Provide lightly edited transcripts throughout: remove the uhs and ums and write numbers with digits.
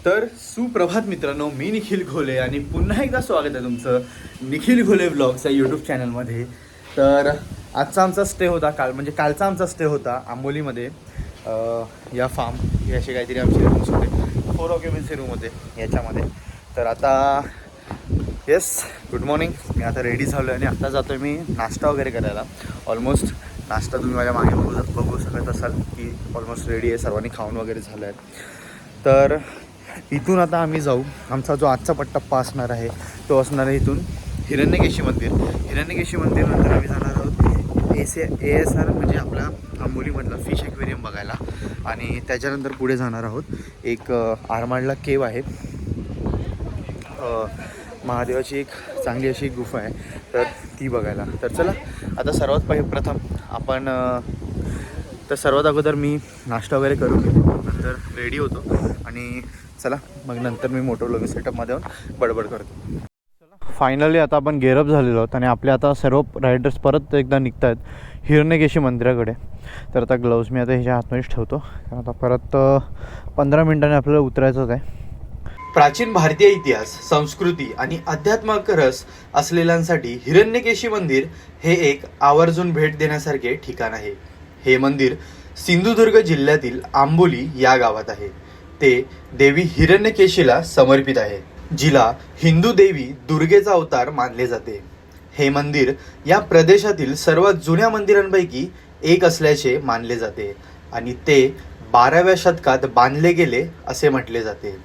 तर सुप्रभात मित्रांनो, मी निखिल घोले आणि पुन्हा एकदा स्वागत आहे तुमचं निखिल घोले व्लॉग्सच्या यूट्यूब चॅनलमध्ये. तर आजचा आमचा स्टे होता कालचा आमचा स्टे होता आंबोलीमध्ये. या फार्म हे असे काहीतरी आमचे रूम्स होते, 4 ऑक्युपन्सी रूम होते याच्यामध्ये. तर आता येस, गुड मॉर्निंग. मी आता रेडी झालो आहे आणि आता जातो आहे मी नाश्ता वगैरे करायला. ऑलमोस्ट नाश्ता तुम्ही माझ्या मागे बघू शकत असाल की ऑलमोस्ट रेडी आहे, सर्वांनी खाऊन वगैरे झालं आहे. तर इथून आता आम्ही जाऊ, आमचा जो आजचा पट्टप्पा असणार आहे तो असणार आहे इथून हिरण्यकेशी मंदिर. हिरण्यकेशी मंदिरनंतर आम्ही जाणार आहोत ASR म्हणजे आपला आंबोलीमधला फिश ॲक्वेरियम बघायला. आणि त्याच्यानंतर पुढे जाणार आहोत एक आरमाडला केव आहे, महादेवाची एक चांगली अशी गुफा आहे, तर ती बघायला. तर चला आता सर्वात सर्वात अगोदर मी नाश्ता वगैरे करून नंतर रेडी होतो आणि चला मग नंतर मी मोटो व्लॉगिंग सेटअपमध्ये येऊन बडबड करतो. चला फायनली आता आपण गेअरअप झालेलो आहोत आणि आपले आता सर्व रायडर्स परत एकदा निघत आहेत हिरण्यकेशी मंदिराकडे. तर आता ग्लव्ज मी आता ह्याच्या हातमध्येच ठेवतो, कारण आता परत 15 मिनिटांनी आपल्याला उतरायचंच आहे. प्राचीन भारतीय इतिहास, संस्कृती आणि अध्यात्माक रस असलेल्यांसाठी हिरण्यकेशी मंदिर हे एक आवर्जून भेट देण्यासारखे ठिकाण आहे. हे मंदिर सिंधुदुर्ग जिल्ह्यातील आंबोली या गावात आहे. ते देवी हिरण्यकेशीला समर्पित आहे, जिला हिंदू देवी दुर्गेचा अवतार मानले जाते. हे मंदिर या प्रदेशातील सर्वात जुन्या मंदिरांपैकी एक असल्याचे मानले जाते आणि ते 12व्या शतकात बांधले गेले असे म्हटले जाते.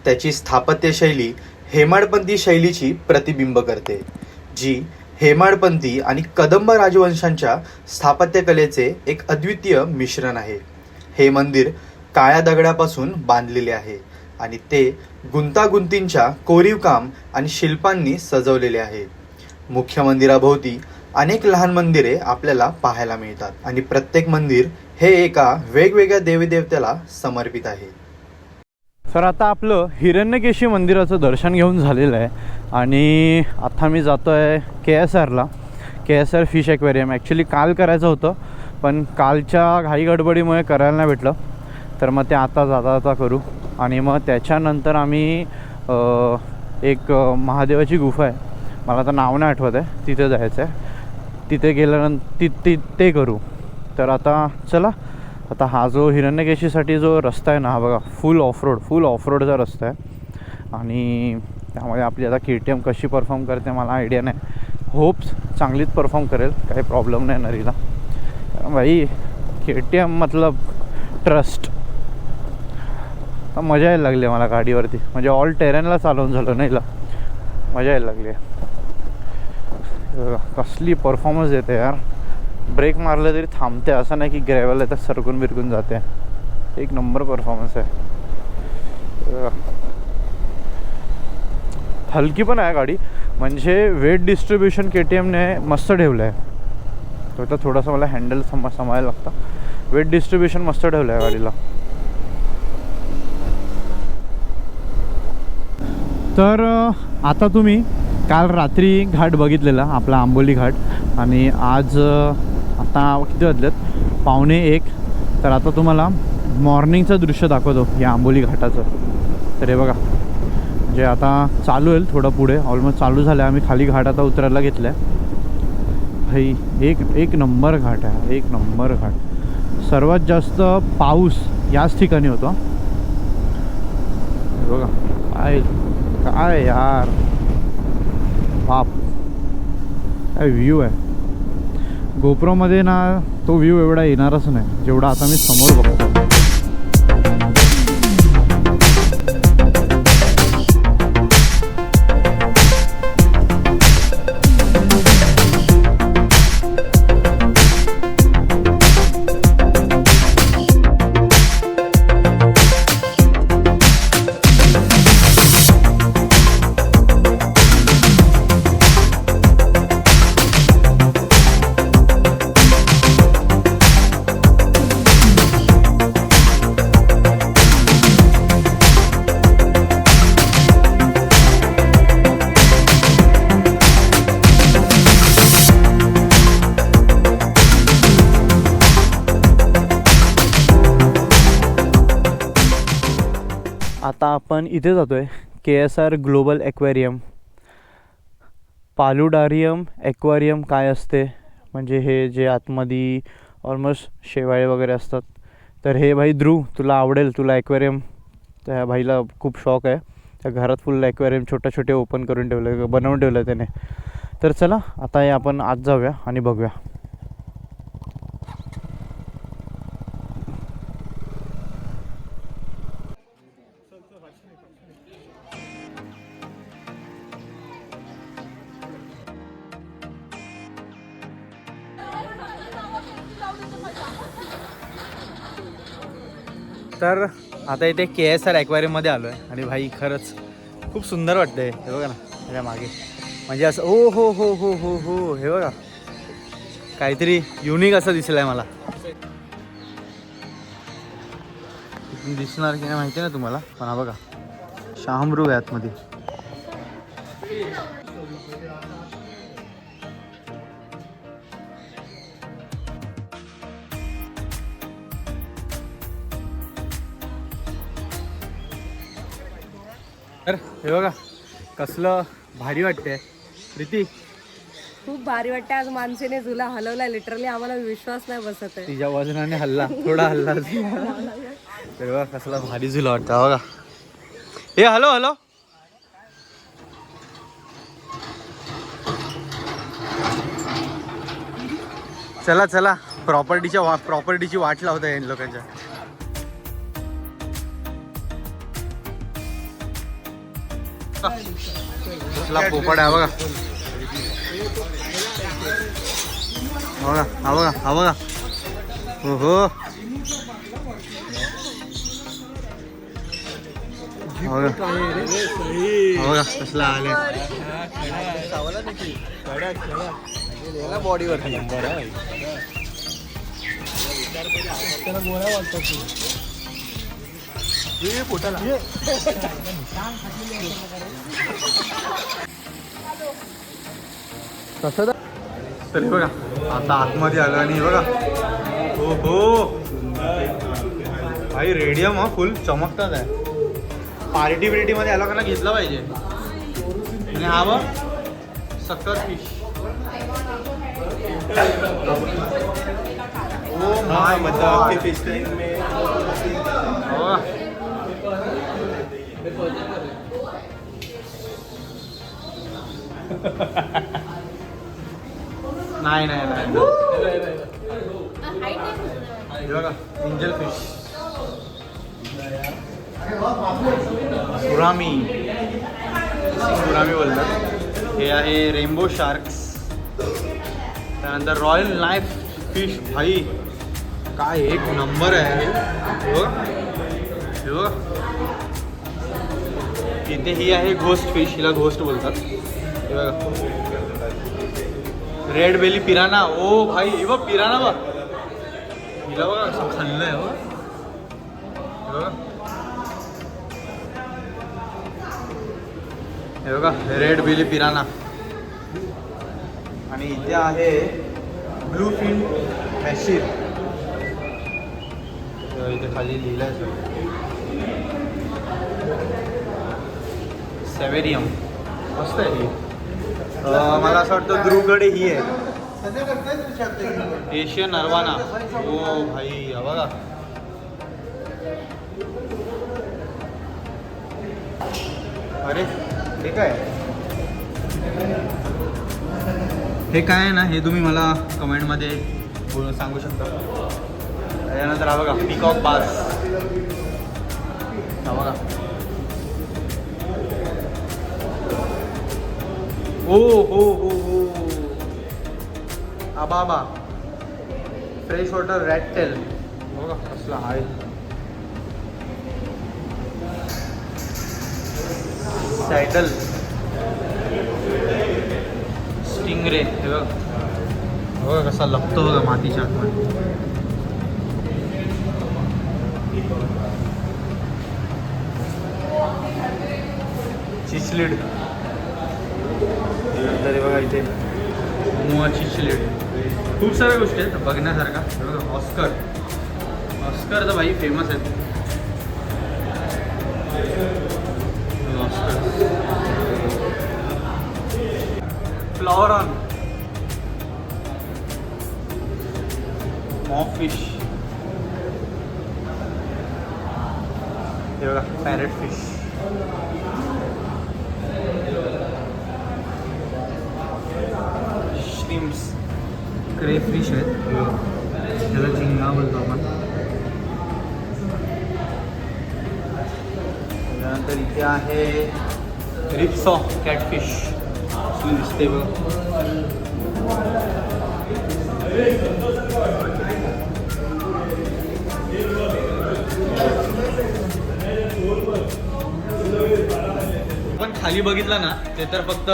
त्याची स्थापत्यशैली हेमाडपंथी शैलीची प्रतिबिंब करते, जी हेमाडपंथी आणि कदंब राजवंशांच्या स्थापत्यकलेचे एक अद्वितीय मिश्रण आहे. हे मंदिर काळ्या दगडापासून बांधलेले आहे आणि ते गुंतागुंतींच्या कोरीवकाम आणि शिल्पांनी सजवलेले आहे. मुख्य मंदिराभोवती अनेक लहान मंदिरे आपल्याला पाहायला मिळतात आणि प्रत्येक मंदिर हे एका वेगवेगळ्या देवीदेवतेला समर्पित आहे. सर आता आपलं हिरण्यकेशी मंदिराचं दर्शन घेऊन झालेलं आहे आणि आता मी जातो आहे KSRला. KSR फिश ॲक्वेरियम ॲक्च्युली काल करायचं होतं, पण कालच्या घाई गडबडीमुळे करायला नाही भेटलं. तर मग ते आता जाता करू आणि मग त्याच्यानंतर आम्ही एक महादेवाची गुफा आहे, मला आता नाव नाही आठवत आहे, तिथे जायचं आहे. तिथे गेल्यानंतर ते करू. तर आता चला, आता हा जो हिरण्यकेशीसाठी जो रस्ता आहे ना, हा बघा फुल ऑफरोडचा रस्ता आहे आणि त्यामुळे आपली आता KTM कशी परफॉर्म करते मला आयडिया नाही. होप्स चांगलीच परफॉर्म करेल, काही प्रॉब्लेम नाही नरीला. भाई KTM मतलब ट्रस्ट. मजा यायला लागली मला गाडीवरती, म्हणजे ऑल टेरेनला चालवून झालं नाही, मजा यायला लागली. कसली परफॉर्मन्स येते यार, ब्रेक मारलं तरी थांबते, असं नाही की ग्रॅव्हल आहे तर सरकून बिरकून जाते. एक नंबर परफॉर्मन्स आहे. हलकी पण आहे गाडी, म्हणजे वेट डिस्ट्रीब्युशन KTMने मस्त ठेवलं आहे. तर थोडंसं मला हँडल सांभाळायला लागतं. वेट डिस्ट्रीब्युशन मस्त ठेवलं आहे गाडीला. तर आता तुम्ही काल रात्री घाट बघितलेला आपला आंबोली घाट आणि आज आता किती वाजलेत, 12:45. तर आता तुम्हाला मॉर्निंगचं दृश्य दाखवतो या आंबोली घाटाचं. तर हे बघा, म्हणजे आता चालू होईल थोडं पुढे, ऑलमोस्ट चालू झालं आहे. आम्ही खाली घाट आता उतरायला घेतलं आहे. भाई एक नंबर घाट आहे, एक नंबर घाट. सर्वात जास्त पाऊस याच ठिकाणी होतो. बघा काय यार, बाप काय व्ह्यू आहे. गोप्रोमध्ये ना तो व्ह्यू एवढा येणारच नाही जेवढा आता मी समोर बघतो. आता आपण इथे जातो आहे KSR ग्लोबल ॲक्वेरियम. पालुडारियम ॲक्वेरियम काय असते म्हणजे हे जे आतमध्ये ऑलमोस्ट शेवाळे वगैरे असतात. तर हे भाई ध्रुव तुला आवडेल, तुला ॲक्वेरियम, त्या भाईला खूप शॉक आहे. त्या घरात फुल ॲक्वेरियम छोटे छोटे ओपन करून ठेवले, बनवून ठेवलं त्याने. तर चला आता हे आपण आत जाऊया आणि बघूया. तर आता इथे KSR ॲक्वेरियममध्ये आलो आहे आणि भाई खरंच खूप सुंदर वाटतं आहे. हे बघा ना त्याच्या मागे, म्हणजे असं ओ हो हो हो हो हो हे बघा काहीतरी युनिक असं दिसलं आहे मला. दिसणार की नाही माहिती ना तुम्हाला, पण हा बघा शाहमृग आहे आतमध्ये. तर हे बघा कसलं भारी वाटतंय प्रीती. खूप भारी वाटते. आज माणसेने तुला हलवला, लिटरली आम्हाला विश्वास नाही बसत आहे. तिच्या वजनाने हल्ला, थोडा हल्ला. तर बघा कसला भारी झुला वाटतं बघा. हे हॅलो हॅलो, चला चला प्रॉपर्टीची वाट लावता येईल लोकांच्या. कसला पोपट आहे बघा, बघा हा बघा हा बघा. हो हो बघा कसला आले बॉडीवर नंबर आहे. कसं तर हे बघा आता आतमध्ये आलं आणि बघा हो हो भाई रेडियम हा फुल चमकतात आहे. पार्टी मध्ये आला का घेतला पाहिजे. आणि हा बघ सक्कर फिश. ओ माय मतलब फिश टँक में नाही नाही नाही बघा एंजल फिश, सुरामी बोलतात. हे आहे रेनबो शार्क्स. त्यानंतर रॉयल नाईफ फिश. भाई काय एक नंबर आहे हे. इथे ही आहे घोस्ट फिश, हिला घोस्ट बोलतात. हे बघा रेड बेली पिराना. ओ भाई हे बघ पिराना बघ, हिला बघा असं खाल्लंय हो. हे बघा रेड बेली पिराना. आणि इथे आहे ब्लू फिन मॅशिर. इथे खाली लिहिलं आहे सेवेरियम. मस्त आहे ही. मला असं वाटतं ध्रुवकडे ही आहे एशियन नरवाना. ओ भाई हा बघा अरे हे काय, हे काय आहे ना हे तुम्ही मला कमेंटमध्ये बोलून सांगू शकता. त्याच्यानंतर हा बघा पीकॉक बास. हा बघा हो हो हो हो आबा फ्रेश वॉटर रॅट टेल. बघा कसला आहे. Saddle stingray. हे बघा कसा लपतो बघा मातीच्या आतमध्ये. चिचलीड. तरी बघा इथे मुआ चिचलीड. खूप साऱ्या गोष्टी आहेत बघण्यासारखा. ऑस्कर तर भाई फेमस आहेत. फ्लॉवर ऑन मॉफ फिश, हे बघा पॅरेट फिश, श्रिम्स, क्रे फिश आहेत, त्याला झिंगा बोलतो आपण. त्यानंतर इथे आहे रिप्सॉ कॅटफिश, दिसते बघ. पण खाली बघितलं ना ते तर फक्त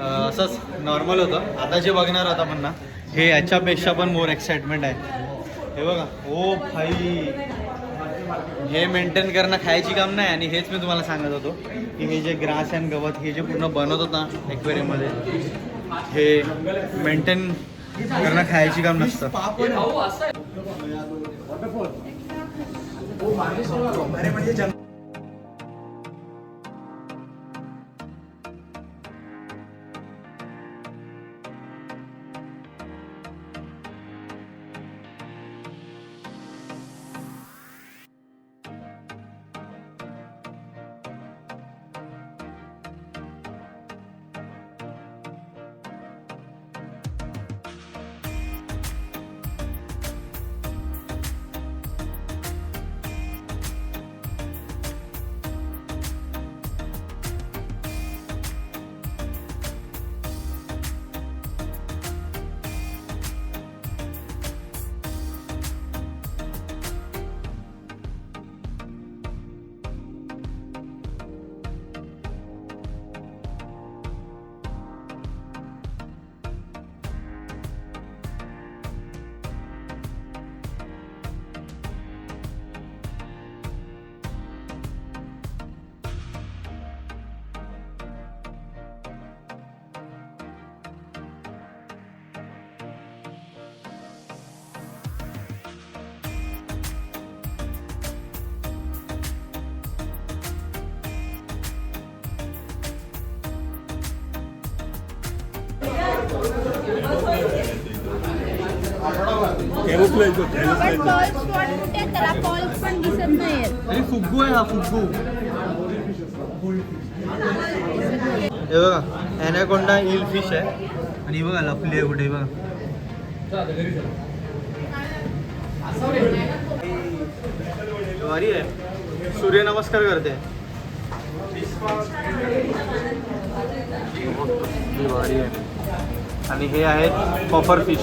असंच नॉर्मल होतं. आता जे बघणार होता पण ना हे याच्यापेक्षा पण मोर एक्साइटमेंट आहे. हे बघा, ओ भाई, हे मेंटेन करणं खायची काम नाही. आणि हेच मी तुम्हाला सांगत होतो की हे जे ग्रास अँड गवत हे जे पूर्ण बनवत ना ॲक्वेरियममध्ये, हे मेंटेन करणं खायची काम नसतं. त्याला पॉल्स पण दिसत नाहीत. अरे फुग्गू आहे हा, फुग्गू. हे बघा ॲनाकोंडा इल फिश आहे. आणि बघा लपली आहे कुठे बघा. भारी आहे, सूर्यनमस्कार करते. भारी आहे. आणि हे आहेत पॉपर फिश.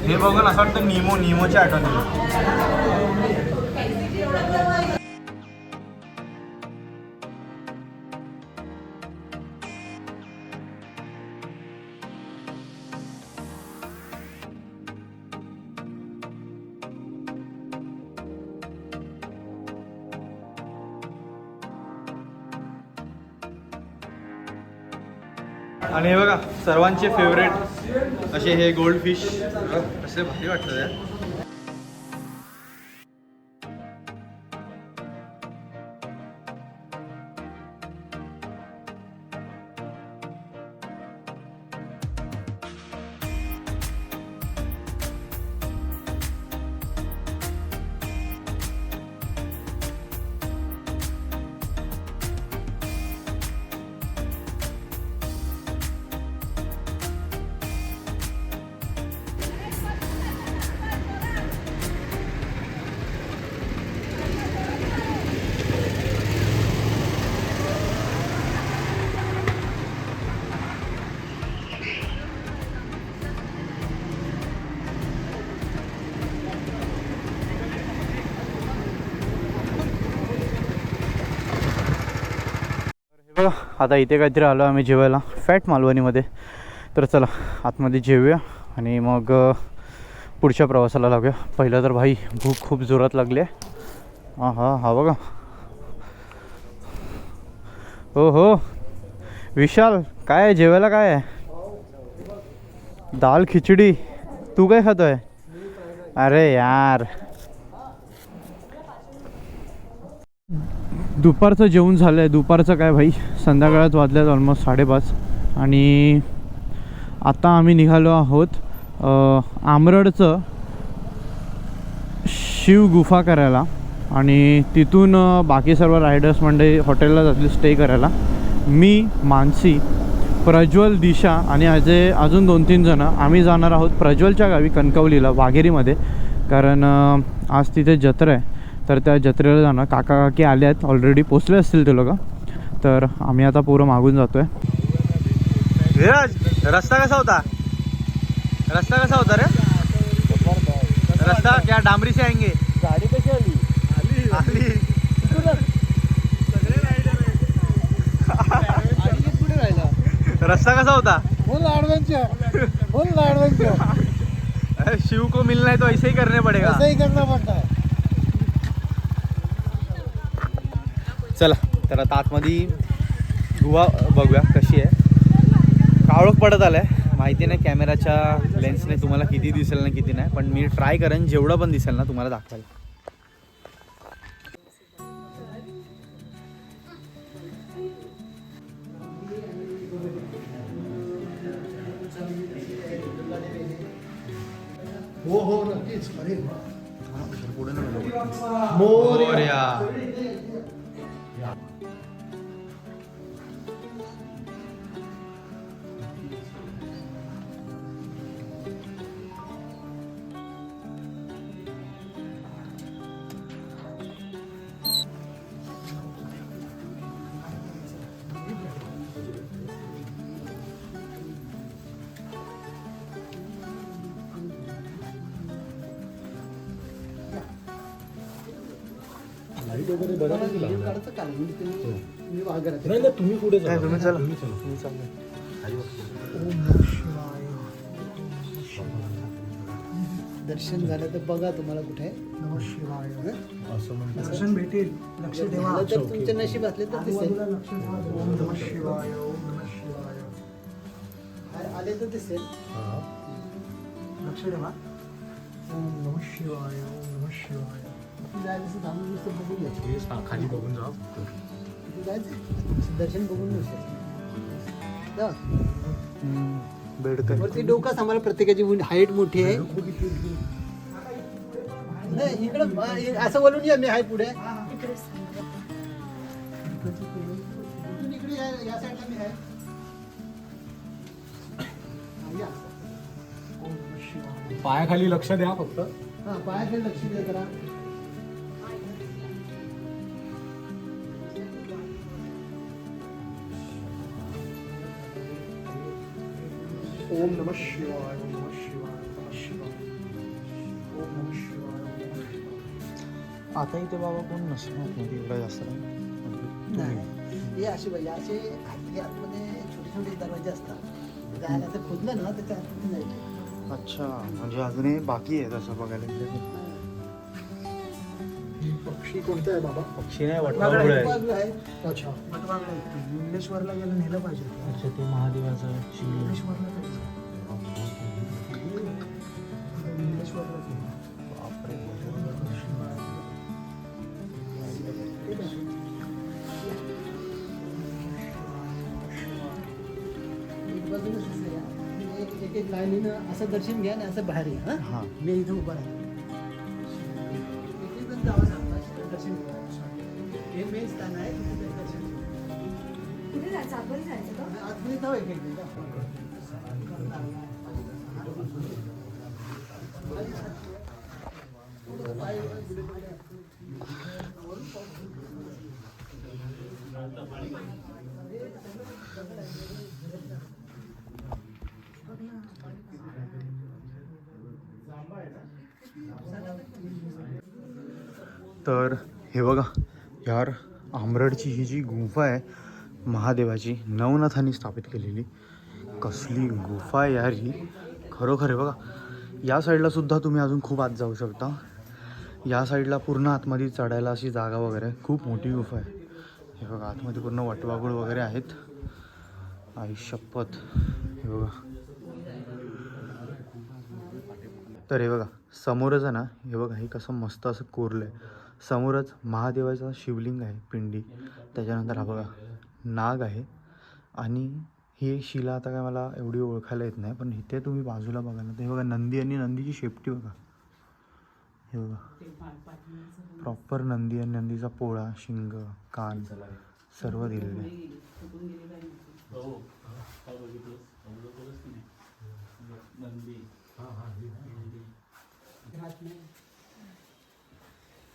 हे बघून असं वाटतं निमोची आठवण येते. आणि हे बघा सर्वांचे फेवरेट असे हे गोल्ड फिश, कसे भारी वाटतं यार. बघा आता इथे काहीतरी आलो आम्ही जेवायला फॅट मालवणीमध्ये. तर चला आतमध्ये जेवूया आणि मग पुढच्या प्रवासाला लागूया. पहिलं तर भाई भूक खूप जोरात लागली आहे. हा बघा, हो विशाल काय आहे जेवायला काय आहे? दाल खिचडी. तू काय खातोय? अरे यार. दुपारचं जेवण झालं आहे. दुपारचं काय भाई, संध्याकाळात वाजल्यात ऑलमोस्ट 5:30 आणि आता आम्ही निघालो आहोत आमरडचं शिव गुफा करायला आणि तिथून बाकी सर्व रायडर्स मंडळी हॉटेलला जातील स्टे करायला. मी, मानसी, प्रज्वल, दिशा आणि अजून 2-3 जणं आम्ही जाणार आहोत प्रज्वलच्या गावी कणकवलीला वाघेरीमध्ये, कारण आज तिथे जत्रा आहे. तर त्या जत्रेला जाणार. काका काकी आले आहेत ऑलरेडी, पोचले असतील ते लोक. तर आम्ही आता पोरं मागून जातोय. विराज, रस्ता कसा होता? रस्ता कसा होता रे? रस्ता क्या डांबरी से आएंगे? गाडी कशी आली? आली. पुढे राहिला. रस्ता कसा होता? Full adventure, full adventure. Shiv को मिलना है तो ऐसे ही करने पड़ेगा. असंही करणं पडतं आहे. चला तर आता आतमध्ये गुहा बघूया कशी आहे. काळोख पडत आलाय, माहिती नाही कॅमेराच्या लेन्सने तुम्हाला किती दिसेल ना किती नाही, पण मी ट्राय करेन जेवढं पण दिसेल ना तुम्हाला दाखवायला. हो हो नक्कीच. अरे पुढे मोरया. लाईट वगैरे बरं नाही तुला? नाही ना, तुम्ही पुढे जा. तुम्ही चला. दर्शन झालं तर बघा तुम्हाला कुठे नमः शिवाय असं दर्शन भेटेल. लक्ष ठेवा. तर तुमचे नशीब असले तर दिसेल. लक्ष ठेवा. ओम नमः शिवाय, ओम नमः शिवाय. आले तर दिसेल. लक्ष ठेवा. ओम नमः शिवाय, ओम नमः शिवाय. जायचं थांबून नुसतं बघून घ्यायचं. खाली बघून जा. जायचं दर्शन बघून नुसतं जा. बेडकं वरती डोका सांभाळा. प्रत्येकाची हाईट मोठी आहे. नाही इकडं असं बोलून या. मी आहे पुढे. इथून इकडे या साईडला मी आहे. या. ओम नमः शिवाय. पायाखाली लक्ष द्या फक्त. हा पायाकडे लक्ष द्या जरा. ओम नमः शिवाय, ओम नमः शिवाय, नमः शिवाय. ओम नमः शिवाय, ओम नमः शिवाय. आता इथे बाबा कोण नसणार मध्ये एवढं जास्त नाही हे असे बघा, असे आतमध्ये छोटे छोटे दरवाजे असतात. जायला तर खोदलं ना त्याच्या आतमध्ये जायचे. अच्छा, म्हणजे अजूनही बाकी आहे तसं बघायला गेलं. पक्षी कोणता आहे बाबा? पक्षी नाही वटवाघूळ वाटत आहे. अच्छा वटवाघूळ आहे. विमलेश्वरला गेलं नेलं पाहिजे. अच्छा, ते महादेवाचं विमलेश्वरला जायचं. विमलेश्वरला जायचं. बापरे. एक बाजूला असं या. एक एक लाईनीनं असं दर्शन घ्या आणि असं बाहेर या. हां. हां मी इथं उभा आहे. एक एक जण जावं सांगता दर्शन घ्या. हे मेन स्थान आहे तिथे दर्शन घ्या. कुठे जायचं? आपण जायचं का? आतमध्ये जाऊ एक एक जण. तर हे बघा यार, आमरडची ही जी गुंफा आहे महादेवाची, नवनाथांनी स्थापित केलेली, कसली गुफा आहे यार ही. खरोखर आहे बघा. या साईडला सुद्धा तुम्ही अजून खूप आत जाऊ शकता. या साईडला पूर्ण आतमध्ये चढायला अशी जागा वगैरे, खूप मोठी गुफा आहे. हे बघा आतमध्ये पूर्ण वटवाघूळ वगैरे आहेत. आई शपथ. हे बघा. तर हे बघा समोरच आहे ना, हे बघा हे कसं मस्त असं कोरलं आहे. समोरच महादेवाचा शिवलिंग आहे, पिंडी. त्याच्यानंतर हा बघा नाग आहे. आणि ही शिला आता काय मला एवढी ओळखायला येत नाही, पण इथे तुम्ही बाजूला बघा ना, हे बघा नंदी आणि नंदीची शेपटी बघा. हे बघा प्रॉपर नंदी आणि नंदीचा पोळा, शिंग, कान सर्व दिलेलं आहे.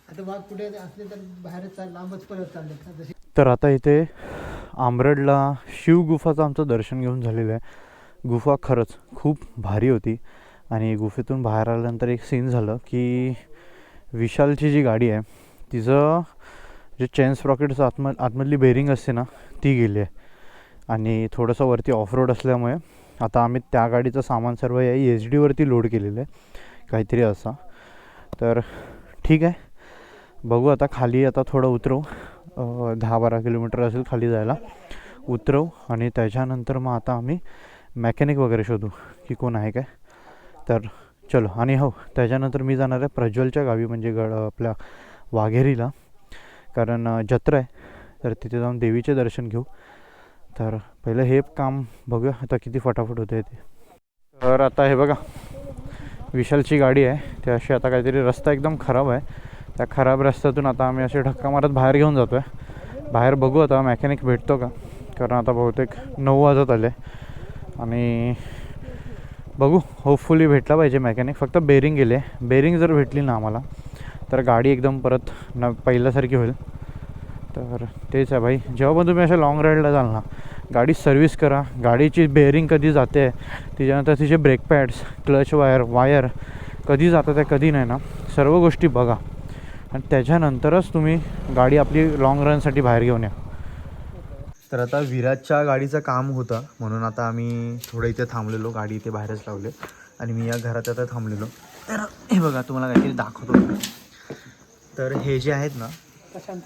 आता वाघ कुठे असले तर बाहेरच लांबच पळत चालले. तर आता इथे आंबरडला शिवगुफाचं आमचं दर्शन घेऊन झालेलं आहे. गुफा खरंच खूप भारी होती. आणि गुफेतून बाहेर आल्यानंतर एक सीन झालं की विशालची जी गाडी आहे तिचं जे चेन स्प्रॉकेटचं आतमधली बेरिंग असते ना ती गेली आहे. आणि थोडंसं वरती ऑफ रोड असल्यामुळे आता आम्ही त्या गाडीचं सामान सर्व या HD वरती लोड केलेलं आहे काहीतरी असा. तर ठीक आहे, बघू आता खाली आता थोडं उतरवू. 10-12 किलोमीटर असेल खाली जायला. उतरवू आणि त्याच्यानंतर मग आता आम्ही मॅकॅनिक वगैरे शोधू की कोण आहे काय. तर चलो. आणि हो, त्याच्यानंतर मी जाणार आहे प्रज्वलच्या गावी, म्हणजे आपल्या वाघेरीला, कारण जत्रा आहे. तर तिथे जाऊन देवीचे दर्शन घेऊ. तर पहिलं हे काम बघूया आता किती फटाफट होते ते. तर आता हे बघा विशालची गाडी आहे. ते अशी आता काहीतरी रस्ता एकदम खराब आहे. त्या खराब रस्त्यातून आता आम्ही असे धक्का मारत बाहेर घेऊन जातो आहे. बाहेर बघू आता मॅकॅनिक भेटतो का, कारण आता बहुतेक 9 वाजत आले. आणि बघू, होपफुली भेटला पाहिजे मॅकॅनिक. फक्त बेरिंग गेले. बेरिंग जर भेटली ना आम्हाला तर गाडी एकदम परत पहिल्यासारखी होईल. तर तेच आहे भाई, जेव्हा पण तुम्ही अशा लाँग राईडला जाल ना, गाडी सर्व्हिस करा. गाडीची बेअरिंग कधी जाते, त्याच्यानंतर तिचे ब्रेक पॅड्स, क्लच वायर कधी जातात आहे कधी नाही ना, सर्व गोष्टी बघा. आणि त्याच्यानंतरच तुम्ही गाडी आपली लाँग रनसाठी बाहेर घेऊन या. तर आता विराजच्या गाडीचं काम होतं म्हणून आता आम्ही थोडं इथे थांबलेलो. गाडी इथे बाहेरच लावले आणि मी या घरात आता थांबलेलो. तर हे बघा तुम्हाला काहीतरी दाखवतो. तर हे जे आहेत ना प्रशांत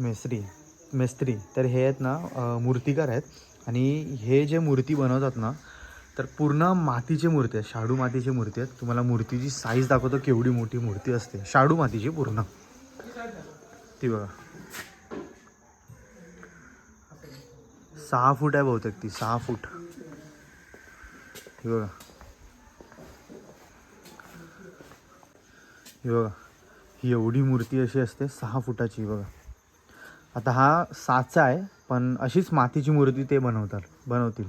मेस्त्री, तर हे आहेत ना मूर्तिकार आहेत. आणि हे जे मूर्ती बनवतात ना, तर पूर्ण मातीची मूर्ती आहे, शाडू मातीची मूर्ती आहेत. तुम्हाला मूर्तीची साईज दाखवतो केवढी मोठी मूर्ती असते, शाडू मातीची पूर्ण. ती बघा 6 फूट आहे बहुतेक, ती 6 फूट. हे बघा, हे बघा ही एवढी मूर्ती अशी असते 6 फुटाची. बघा आता हा साचा आहे, पण अशीच मातीची मूर्ती ते बनवतील.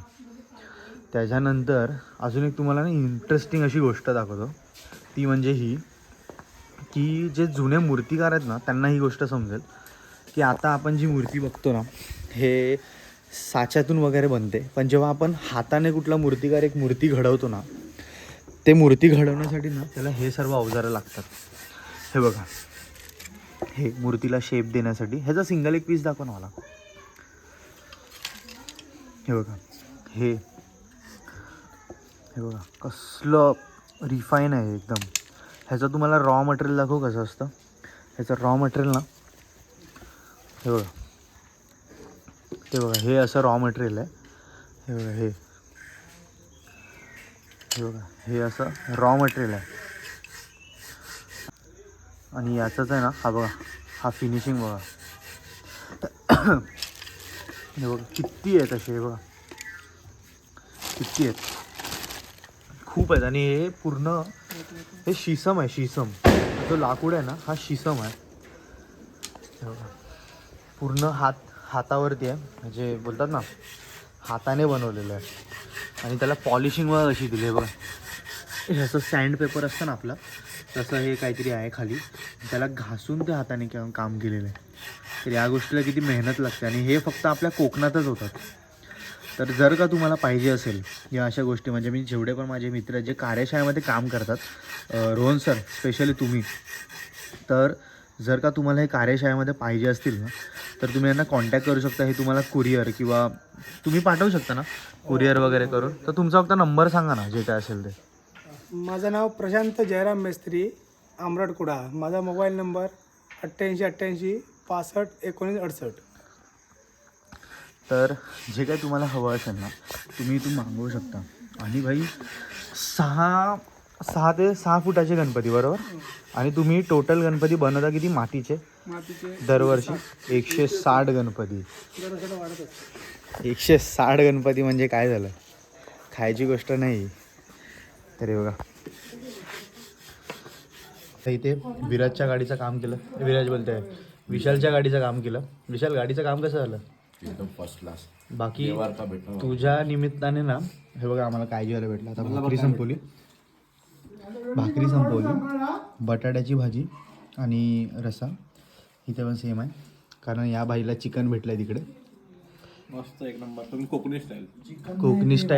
त्याच्यानंतर अजून एक तुम्हाला ना इंटरेस्टिंग अशी गोष्ट दाखवतो. ती म्हणजे ही की जे जुने मूर्तिकार आहेत ना त्यांना ही गोष्ट समजेल की आता आपण जी मूर्ती बघतो ना हे साच्यातून वगैरे बनते, पण जेव्हा आपण हाताने कुठला मूर्तिकार एक मूर्ती घडवतो ना, ते मूर्ती घडवण्यासाठी ना त्याला हे सर्व अवजारं लागतात. हे बघा, हे मूर्तीला शेप देण्यासाठी. ह्याचा सिंगल एक पीस दाखवा ना मला. हे बघा, हे बघा कसलं रिफाईन आहे एकदम. ह्याचं तुम्हाला रॉ मटेरियल दाखवू कसं असतं. ह्याचं रॉ मटेरियल ना, हे बघा, ते बघा हे असं रॉ मटेरियल आहे. हे बघा, हे बघा हे असं रॉ मटेरियल आहे. आणि याचंच आहे ना, हा बघा हा फिनिशिंग बघा. हे बघा किती आहेत असे, हे बघा किती आहेत, खूप आहेत. आणि हे पूर्ण हे शीसम आहे. शीसम जो लाकूड आहे ना हा शीसम आहे. हे बघा पूर्ण हातावरती आहे, म्हणजे बोलतात ना हाताने बनवलेलं आहे. आणि त्याला पॉलिशिंग वगैरे अशी दिली आहे बघा. ह्याचं सँड पेपर असतं ना आपलं, तसं हे काहीतरी आहे खाली, त्याला घासून ते हाताने काम केलेलं आहे. तर या गोष्टीला किती मेहनत लागते. आणि हे फक्त आपल्या कोकणातच होतात. तर जर का तुम्हाला पाहिजे असेल या अशा गोष्टी, म्हणजे मी जेवढे पण माझे मित्र जे कार्यशाळेमध्ये काम करतात, रोहन सर स्पेशली तुम्ही, तर जर का तुम्हाला हे कार्यशाळेमध्ये पाहिजे असतील ना तर तुम्ही यांना कॉन्टॅक्ट करू शकता. हे तुम्हाला कुरिअर किंवा तुम्ही पाठवू शकता ना कुरिअर वगैरे करून. तर तुमचा फक्त नंबर सांगा ना जे काय असेल ते. माझं नाव प्रशांत जयराम मेस्त्री, आमरडकुडा. माझा मोबाईल नंबर 8888 65 19 68. तर जे काही तुम्हाला हवं असेल ना तुम्ही इथून मागवू शकता. आणि भाई 6 ते 6 फुटाचे गणपती बरोबर. आणि तुम्ही टोटल गणपती बनवता किती मातीचे दरवर्षी? 160 गणपती. 160 गणपती म्हणजे काय झालं, खायची गोष्ट नाही. तरी बघा इथे विराजच्या गाडीचं काम केलं. विराज बोलतोय विशालच्या गाडीचं काम केलं. विशाल गाडीचं काम कसं झालं? एकदम फर्स्ट क्लास. बाकी तुझ्या निमित्ताने ना हे बघा आम्हाला काय जेवायला भेटलं. आता भाकरी संपवली, बटाट्याची भाजी आणि रसा. इथे पण सेम आहे कारण या बाईला चिकन भेटलंय तिकडे. मस्त एक नंबर. तुम्ही Konkani style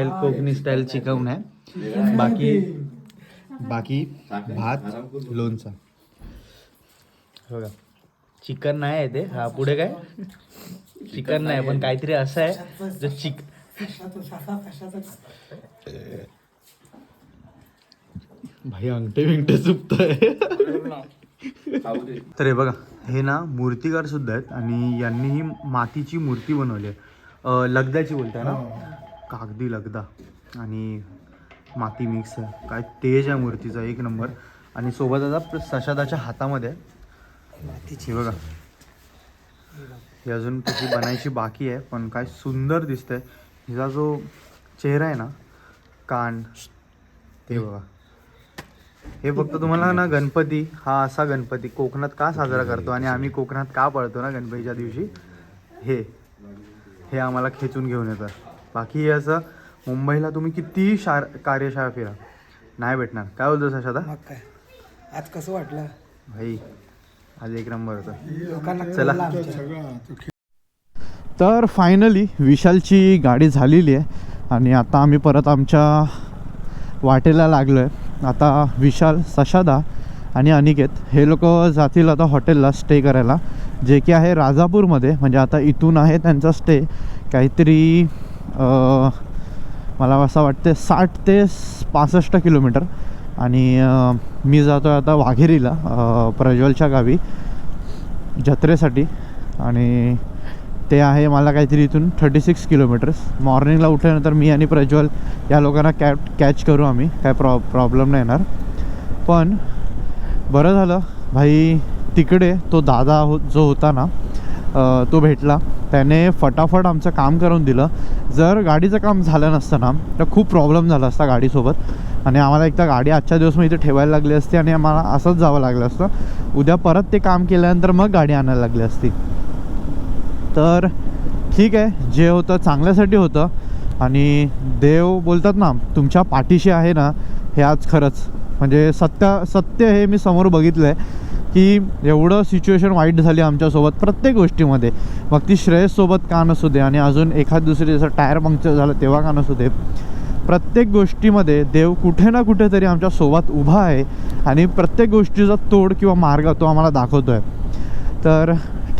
Konkani style chicken आहे. बाकी भात लोणचा. बघा चिकन नाही आहे ते. हा पुढे काय चिकन नाही पण काहीतरी असं आहे जे भाई अंगठे बिंगठे चुकतोय. तर हे बघा हे ना मूर्तिकार सुद्धा आहेत आणि यांनी ही मातीची मूर्ती बनवली आहे. लगदाची बोलताय ना, कागदी लगदा आणि माती मिक्स आहे. काय तेज आहे मूर्तीचा, एक नंबर. आणि सोबत आता सशादाच्या हातामध्ये मातीची बघा ही अजून त्याची बनायची बाकी आहे पण काय सुंदर दिसतंय. हिचा जो चेहरा आहे ना, कान, ते बघा. हे फक्त तुम्हाला ना गणपती हा असा गणपती कोकणात का साजरा करतो आणि आम्ही कोकणात का पळतो ना गणपतीच्या दिवशी, हे आम्हाला खेचून घेऊन येतं. बाकी हे असं मुंबईला तुम्ही किती कार्यशाळा फिरा नाही भेटणार. काय बोलतो सशादा? मग काय आज कसं वाटलं भाई? आज एक नंबर होतं. लोकांना चला. कळलं आमच्या. तर फायनली विशालची गाडी झालेली आहे आणि आता आम्ही परत आमच्या वाटेला लागलो आहे. आता विशाल, सशादा आणि अनिकेत हे लोक जातील आता हॉटेलला स्टे करायला, जे की आहे राजापूरमध्ये. म्हणजे आता इथून आहे त्यांचा स्टे काहीतरी मला असं वाटते 60 ते 65 किलोमीटर. आणि मी जातो आहे आता वाघेरीला, प्रज्वलच्या गावी जत्रेसाठी. आणि ते आहे मला काहीतरी इथून 36 किलोमीटर्स. मॉर्निंगला उठल्यानंतर मी आणि प्रज्वल या लोकांना कॅच करू आम्ही, काय प्रॉब्लेम नाही येणार. पण बरं झालं भाई तिकडे तो दादा जो होता ना तो भेटला. त्याने फटाफट आमचं काम करून दिलं. जर गाडीचं काम झालं नसतं ना तर खूप प्रॉब्लेम झाला असता गाडीसोबत. आणि आम्हाला एकदा गाडी आजच्या दिवस मग इथे ठेवायला लागली असती आणि आम्हाला असंच जावं लागलं असतं. उद्या परत ते काम केल्यानंतर मग गाडी आणायला लागली असती. तर ठीक आहे, जे होतं चांगल्यासाठी होतं. आणि देव बोलतात ना तुमच्या पाठीशी आहे ना, हे आज खरंच म्हणजे सत्य हे मी समोर बघितलं आहे की एवढं सिच्युएशन वाईट झाली आमच्यासोबत प्रत्येक गोष्टीमध्ये. मग ती श्रेयससोबत का नसू दे आणि अजून एखाद दुसरी जसं टायर पंक्चर झालं तेव्हा का नसू दे, प्रत्येक गोष्टीमध्ये देव कुठे ना कुठेतरी आमच्यासोबत उभा आहे आणि प्रत्येक गोष्टीचा तोड किंवा मार्ग तो आम्हाला दाखवतो आहे. तर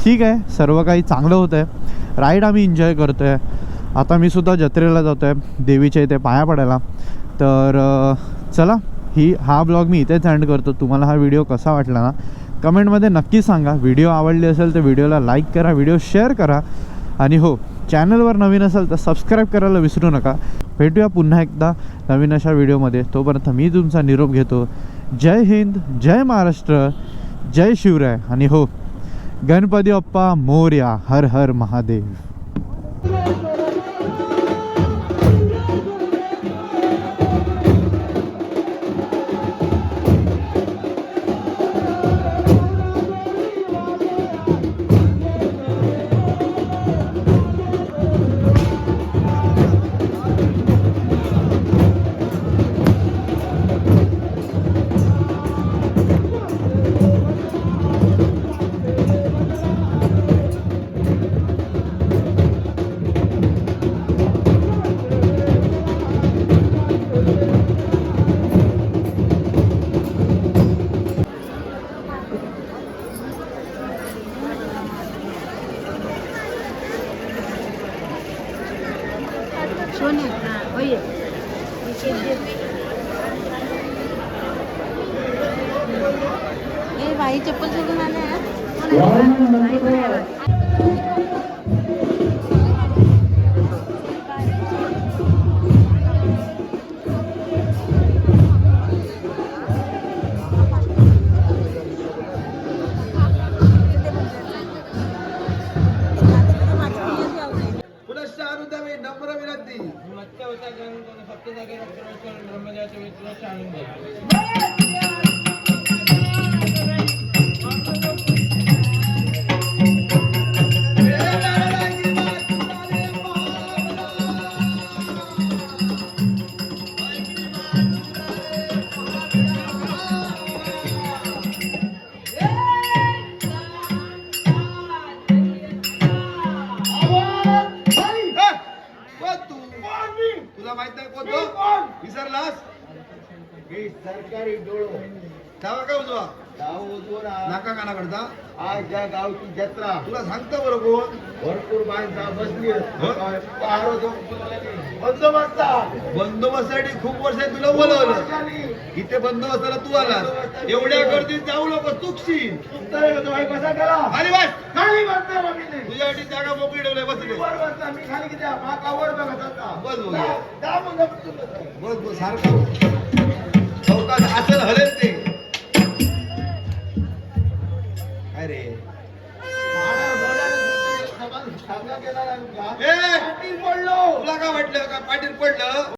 ठीक आहे, सर्व काही चांगलं होतं आहे. राईड आम्ही एन्जॉय करतो आहे. आता मी सुद्धा जत्रेला जातो आहे देवीच्या इथे पाया पडायला. तर चला हा ब्लॉग मी इथेच एंड करतो. तुम्हाला हा व्हिडिओ कसा वाटला ना कमेंटमध्ये नक्की सांगा. व्हिडिओ आवडली असेल तर व्हिडिओला लाईक करा, व्हिडिओ शेअर करा. आणि हो, चॅनलवर नवीन असेल तर सबस्क्राईब करायला विसरू नका. भेटूया पुन्हा एकदा नवीन अशा व्हिडिओमध्ये. तोपर्यंत मी तुमचा निरोप घेतो. जय हिंद, जय महाराष्ट्र, जय शिवराय. आणि हो, गणपती बाप्पा मोरया. हर हर महादेव. बाई चप्पल सोडून आले. पुनश्च अनुदमे नम्र विनंती. तुला माहित नाही कोण तो? विसरलास? सरकारी डोळो डावा का उजवा? गाव उजवरा नाका कानाकडचा? आज ज्या गावची जत्रा तुला सांगतो बरं कोण? भरपूर माणसं बसली बंदोबस्तासाठी खूप वर्ष तुला बोलवलं. इथे बंदोबस्ताला तू आलास. एवढ्या गर्दीत जाऊ नको, चुकशील. कसा करा खाली बस. खाली बसणार आम्ही नाही. तुझ्यासाठी जागा मोकळी ठेवली. बस इथे. वर बसणार मी खाली किती माकावर बघत होता. बस बघूया. दाबून दाबून बस बस सारखं चौकात असं हलेल ते. काय रे सांगा गेला ए, पडलो तुला काय वाटलं का पाटील पडलं?